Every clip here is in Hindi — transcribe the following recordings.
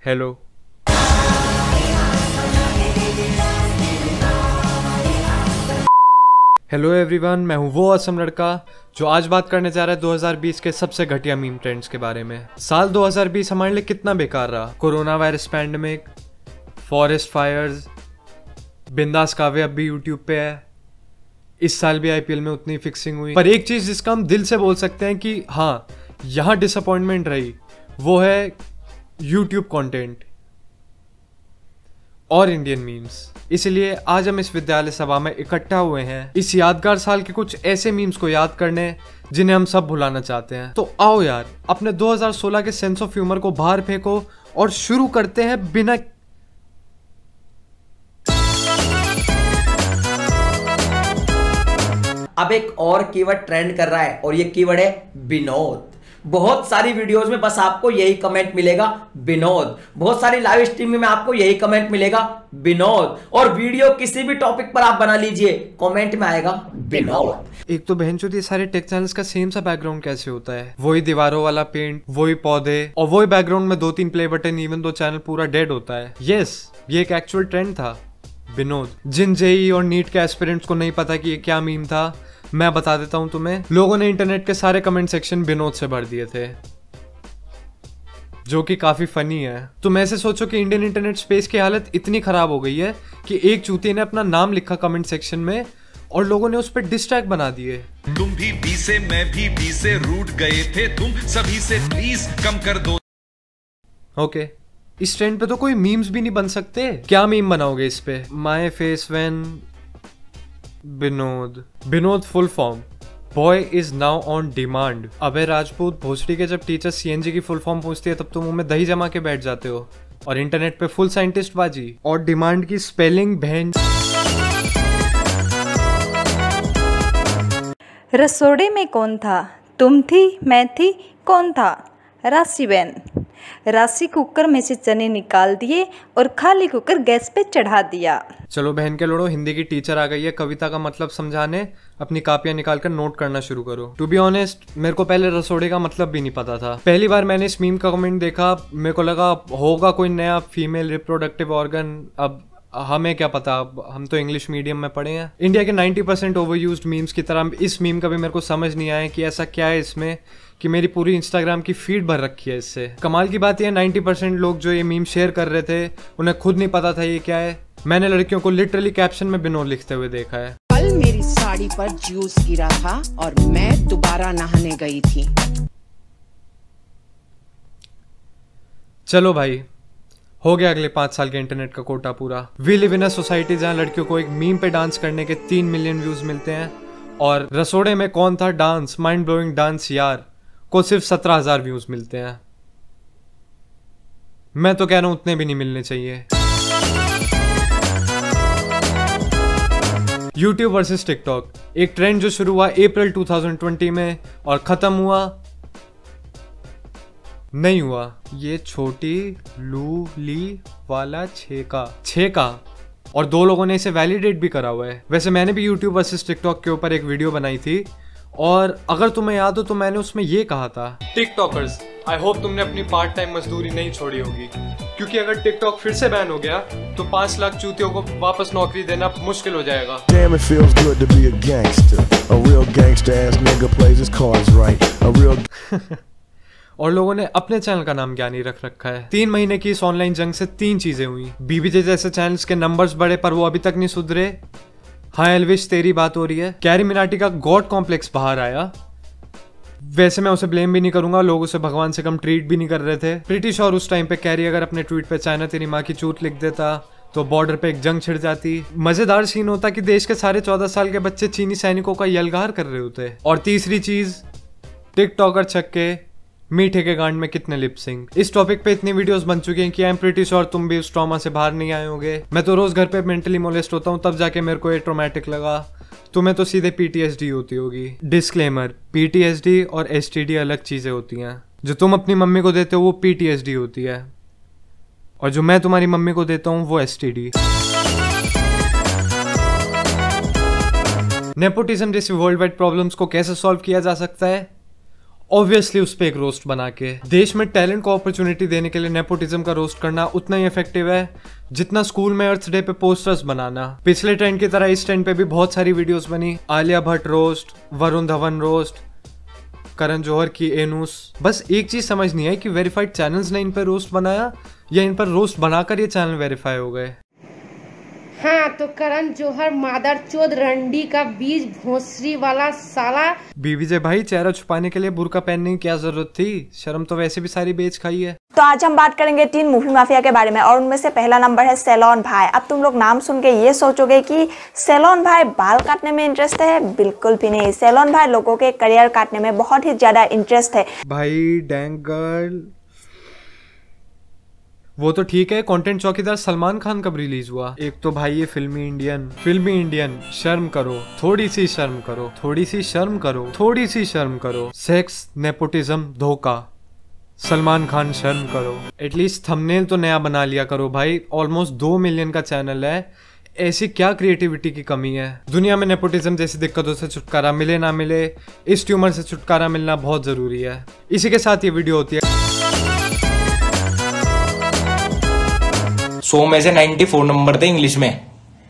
हेलो। हेलो एवरीवन, मैं हूं वो असम लड़का जो आज बात करने जा रहा है 2020 के सबसे घटिया मीम ट्रेंड्स के बारे में। साल 2020 हमारे लिए कितना बेकार रहा। Corona virus pandemic, forest fires, बिंदास काव्य अब भी यूट्यूब पे है। इस साल भी आईपीएल में उतनी फिक्सिंग हुई। पर एक चीज जिसका हम दिल से बोल सकते हैं कि हाँ, यहाँ डिसअपॉइंटमेंट रही, वो है यूट्यूब कंटेंट और इंडियन मीम्स। इसलिए आज हम इस विद्यालय सभा में इकट्ठा हुए हैं इस यादगार साल के कुछ ऐसे मीम्स को याद करने जिन्हें हम सब भुलाना चाहते हैं। तो आओ यार, अपने 2016 के सेंस ऑफ ह्यूमर को बाहर फेंको और शुरू करते हैं बिना। अब एक और कीवर्ड ट्रेंड कर रहा है और ये कीवर्ड है विनोद। बहुत सारी वीडियोस में बस आपको यही कमेंट मिलेगा विनोद। बहुत सारी लाइव स्ट्रीम में आपको यही कमेंट मिलेगा विनोद। और वीडियो किसी भी टॉपिक पर आप बना लीजिए, कमेंट में आएगा विनोद। एक तो बहनचोद ये सारे टेक चैनल्स का सेम सा बैकग्राउंड कैसे होता है? वही दीवारों वाला पेंट, वही पौधे और वही बैकग्राउंड में 2-3 play button, even though channel पूरा डेड होता है। यस, ये एक एक्चुअल ट्रेंड था विनोद। जिन जेई और नीट के एस्पिरेंट्स को नहीं पता कि ये क्या मीम था, मैं बता देता हूं तुम्हें। लोगों ने इंटरनेट के सारे कमेंट सेक्शन विनोद से भर दिए थे, जो कि काफी फनी है। तुम ऐसे सोचो कि इंडियन इंटरनेट स्पेस की हालत इतनी खराब हो गई है कि एक चूतिए ने अपना नाम लिखा कमेंट सेक्शन में और लोगों ने उस पर डिस्ट्रैक्ट बना दिए। तुम भी बी से, मैं भी बी से, रूठ गए थे तुम सभी से, प्लीज कम कर दो। ओके, इस ट्रेंड पे तो कोई मीम्स भी नहीं बन सकते। क्या मीम बनाओगे इस पे? My face when Vinod full form boy is now on demand. अबे राजपूत भोसड़ी के, जब टीचर सीएनजी की फुल फॉर्म पूछती है तब तुम मुंह में दही जमा के बैठ जाते हो और इंटरनेट पे फुल साइंटिस्ट बाजी। और डिमांड की स्पेलिंग बहन। रसोड़े में कौन था? तुम थी, मैं थी, कौन था? राशि बहन। राशि कुकर में से चने निकाल दिए और खाली कुकर गैस पे चढ़ा दिया। चलो बहन के लोड़ो, हिंदी की टीचर आ गई है कविता का मतलब समझाने। अपनी कापियां निकाल कर नोट करना शुरू करो। टू बी ऑनेस्ट, मेरे को पहले रसोड़े का मतलब भी नहीं पता था। पहली बार मैंने इस मीम का कमेंट देखा, मेरे को लगा होगा कोई नया फीमेल रिप्रोडक्टिव ऑर्गन। अब हमें क्या पता, हम तो इंग्लिश मीडियम में पढ़े हैं। इंडिया के 90% ओवरयूज्ड मीम्स की तरह इस मीम का भी मेरे को समझ नहीं आया कि ऐसा क्या है इसमें कि मेरी पूरी इंस्टाग्राम की फीड भर रखी है इससे। कमाल की बात यह है, 90% लोग जो ये मीम शेयर कर रहे थे उन्हें खुद नहीं पता था ये क्या है। मैंने लड़कियों को लिटरली कैप्शन में विनोद लिखते हुए देखा है। कल मेरी साड़ी पर जूस गिरा था और मैं दोबारा नहाने गई थी। चलो भाई, हो गया अगले 5 साल के इंटरनेट का कोटा पूरा। We live in a society जहाँ लड़कियों को एक मीम पे डांस करने के 3 मिलियन व्यूज मिलते हैं और रसोड़े में कौन था डांस, माइंड ब्लोइंग डांस यार, को सिर्फ 17,000 व्यूज मिलते हैं। मैं तो कह रहा हूं उतने भी नहीं मिलने चाहिए। यूट्यूब वर्सेस टिकटॉक, एक ट्रेंड जो शुरू हुआ अप्रैल 2020 में और खत्म हुआ नहीं हुआ। ये छोटी लूली वाला छेका और 2 लोगों ने इसे वैलिडेट भी करा हुआ है। वैसे मैंने भी यूट्यूब वर्सेस टिकटॉक के ऊपर एक वीडियो बनाई थी और अगर तुम्हें याद हो तो मैंने उसमें ये कहा था, टिकटॉकर्स आई होप तुमने अपनी पार्ट टाइम मजदूरी नहीं छोड़ी होगी, क्योंकि अगर टिकटॉक फिर से बैन हो गया तो 5 लाख चूतियों को वापस नौकरी देना मुश्किल हो जाएगा। Damn, it feels good to be a gangster. A real gangster ass nigga plays his cards right. A real और लोगों ने अपने चैनल का नाम ज्ञानी रख रखा है। 3 महीने की इस ऑनलाइन जंग से 3 चीजें हुई। बीबीजे जैसे चैनल्स के नंबर्स बढ़े पर वो अभी तक नहीं सुधरे। हाँ एल्विश, तेरी बात हो रही है। कैरी मिनाटी का गॉड कॉम्प्लेक्स बाहर आया। वैसे मैं उसे ब्लेम भी नहीं करूंगा, लोग उसे भगवान से कम ट्रीट भी नहीं कर रहे थे। प्रीटी श्योर उस टाइम पे कैरी अगर अपने ट्वीट पे चाइना तेरी माँ की चूत लिख देता तो बॉर्डर पे एक जंग छिड़ जाती। मजेदार सीन होता कि देश के सारे 14 साल के बच्चे चीनी सैनिकों का यलगार कर रहे होते। और तीसरी चीज, टिकटॉकर छक्के मीठे के गांड में कितने लिप सिंक। इस टॉपिक पे इतनी वीडियोस बन चुकी हैं कि आई एम प्रीटी श्योर तुम भी उस ट्रॉमा से बाहर नहीं आए होगे। मैं तो रोज घर पे मेंटली मोलेस्ट होता हूँ, तब जाके मेरे को ये ट्रोमैटिक लगा। तुम्हें तो सीधे पीटीएसडी होती होगी। डिस्क्लेमर, पीटीएसडी और एसटीडी अलग चीजें होती हैं। जो तुम अपनी मम्मी को देते हो वो पीटीएसडी होती है और जो मैं तुम्हारी मम्मी को देता हूँ वो एसटीडी। नेपोटिज्म जैसी वर्ल्ड वाइड प्रॉब्लम्स को कैसे सॉल्व किया जा सकता है? ऑब्वियसली उस पर एक रोस्ट बना के। देश में टैलेंट को अपॉर्चुनिटी देने के लिए नेपोटिज्म का रोस्ट करना उतना ही इफेक्टिव है जितना स्कूल में अर्थ डे पे पोस्टर्स बनाना। पिछले ट्रेंड की तरह इस ट्रेंड पे भी बहुत सारी वीडियोस बनी। आलिया भट्ट रोस्ट, वरुण धवन रोस्ट, करण जौहर की एनूस। बस एक चीज समझ नहीं है कि वेरीफाइड चैनल्स ने इन पर रोस्ट बनाया या इन पर रोस्ट बनाकर ये चैनल वेरीफाई हो गए। हाँ तो करण जौहर मादर चोद रंडी का बीज भोसरी वाला साला। बीबीजे भाई, चेहरा छुपाने के लिए बुर्का पहनने की क्या जरूरत थी? शर्म तो वैसे भी सारी बेच खाई है। तो आज हम बात करेंगे 3 मूवी माफिया के बारे में और उनमें से पहला नंबर है सैलून भाई। अब तुम लोग नाम सुन के ये सोचोगे कि सैलून भाई बाल काटने में इंटरेस्ट है? बिल्कुल भी नहीं। सैलून भाई लोगों के करियर काटने में बहुत ही ज्यादा इंटरेस्ट है। भाई डैंग गर्ल, वो तो ठीक है। कंटेंट चौकीदार सलमान खान कब रिलीज हुआ? एक तो भाई ये फिल्मी इंडियन, शर्म करो, थोड़ी सी शर्म करो, थोड़ी सी शर्म करो, थोड़ी सी शर्म करो। सेक्स, नेपोटिज्म, धोखा, सलमान खान शर्म करो। एटलीस्ट थंबनेल तो नया बना लिया करो भाई। ऑलमोस्ट 2 मिलियन का चैनल है, ऐसी क्या क्रिएटिविटी की कमी है? दुनिया में नेपोटिज्म जैसी दिक्कतों से छुटकारा मिले ना मिले, इस ट्यूमर से छुटकारा मिलना बहुत जरूरी है। इसी के साथ ये वीडियो होती है। 100 में से 94 नंबर थे इंग्लिश में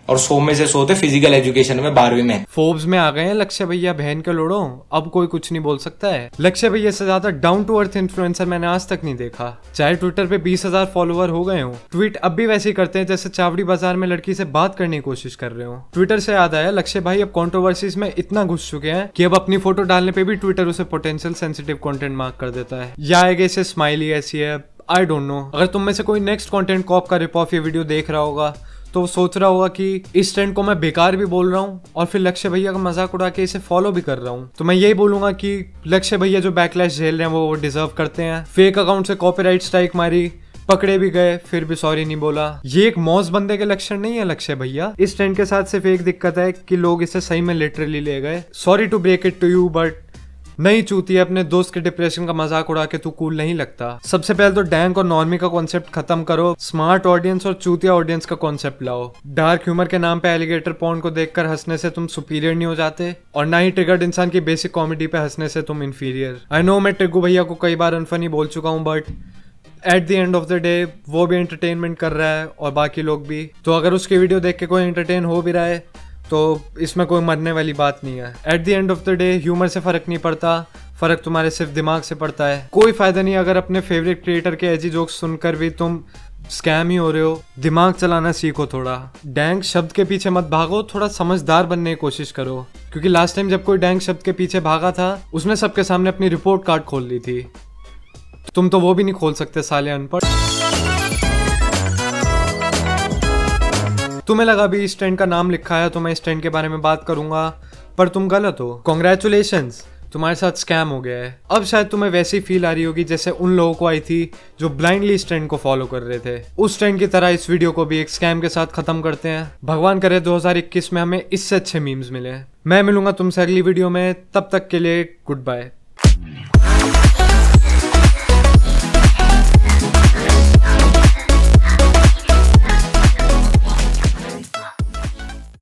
और 100 में से 100 थे फिजिकल एजुकेशन में 12वीं में। फोर्ब्स में आ गए हैं लक्ष्य भैया, बहन के लोड़ो। अब कोई कुछ नहीं बोल सकता है। लक्ष्य भैया से ज्यादा डाउन टू अर्थ इन्फ्लुएंसर मैंने आज तक नहीं देखा। चाहे ट्विटर पे 20,000 फॉलोवर हो गए हो, ट्वीट अब भी वैसे ही करते हैं जैसे चावड़ी बाजार में लड़की से बात करने की कोशिश कर रहे हो। ट्विटर से याद आया, लक्ष्य भाई अब कंट्रोवर्सीज में इतना घुस चुके हैं कि अब अपनी फोटो डालने पे भी ट्विटर उसे पोटेंशियल सेंसिटिव कंटेंट मार्क कर देता है। या आगे से स्माइली ऐसी है, आई डोंट नो। अगर तुम में से कोई नेक्स्ट कंटेंट कॉप का रिप ऑफ ये वीडियो देख रहा होगा तो वो सोच रहा होगा कि इस ट्रेंड को मैं बेकार भी बोल रहा हूँ और फिर लक्ष्य भैया का मजाक उड़ा के इसे फॉलो भी कर रहा हूँ। तो मैं यही बोलूंगा कि लक्ष्य भैया जो बैकलैश झेल रहे हैं वो डिजर्व करते हैं। फेक अकाउंट से कॉपीराइट स्ट्राइक मारी, पकड़े भी गए, फिर भी सॉरी नहीं बोला। ये एक मौज बंदे के लक्षण नहीं है लक्ष्य भैया। इस ट्रेंड के साथ सिर्फ एक दिक्कत है कि लोग इसे सही में लिटरली ले गए। Sorry to break it to you but नहीं चूती है, अपने दोस्त के डिप्रेशन का मजाक उड़ा के तू कूल नहीं लगता। सबसे पहले तो डैंक और नॉर्मी का कॉन्सेप्ट खत्म करो, स्मार्ट ऑडियंस और चूतिया ऑडियंस का कॉन्सेप्ट लाओ। डार्क ह्यूमर के नाम पे एलिगेटर पॉर्न को देखकर हंसने से तुम सुपीरियर नहीं हो जाते और ना ही ट्रिगर्ड इंसान की बेसिक कॉमेडी पे हंसने से तुम इंफीरियर। आई नो मैं टिग्गू भैया को कई बार अनफनी बोल चुका हूँ but at the end of the day वो भी एंटरटेनमेंट कर रहा है और बाकी लोग भी। तो अगर उसकी वीडियो देख के कोई एंटरटेन हो भी रहा है तो इसमें कोई मरने वाली बात नहीं है। At the end of the day humour से फर्क नहीं पड़ता, फर्क तुम्हारे सिर्फ दिमाग से पड़ता है। कोई फायदा नहीं अगर अपने फेवरेट क्रिएटर के एजी जोक्स सुनकर भी तुम स्कैम ही हो रहे हो। दिमाग चलाना सीखो थोड़ा। डैंक शब्द के पीछे मत भागो, थोड़ा समझदार बनने की कोशिश करो। क्योंकि लास्ट टाइम जब कोई डैंक शब्द के पीछे भागा था उसने सबके सामने अपनी रिपोर्ट कार्ड खोल ली थी। तुम तो वो भी नहीं खोल सकते साले अनपढ़। तुम्हें लगा भी इस ट्रेंड का नाम लिखा है तो मैं इस ट्रेंड के बारे में बात करूंगा, पर तुम गलत हो। कॉन्ग्रेचुलेशंस, तुम्हारे साथ स्कैम हो गया है। अब शायद तुम्हें वैसी फील आ रही होगी जैसे उन लोगों को आई थी जो ब्लाइंडली इस ट्रेंड को फॉलो कर रहे थे। उस ट्रेंड की तरह इस वीडियो को भी एक स्कैम के साथ खत्म करते हैं। भगवान करे 2021 में हमें इससे अच्छे मीम्स मिले। मैं मिलूंगा तुमसे अगली वीडियो में, तब तक के लिए गुड बाय।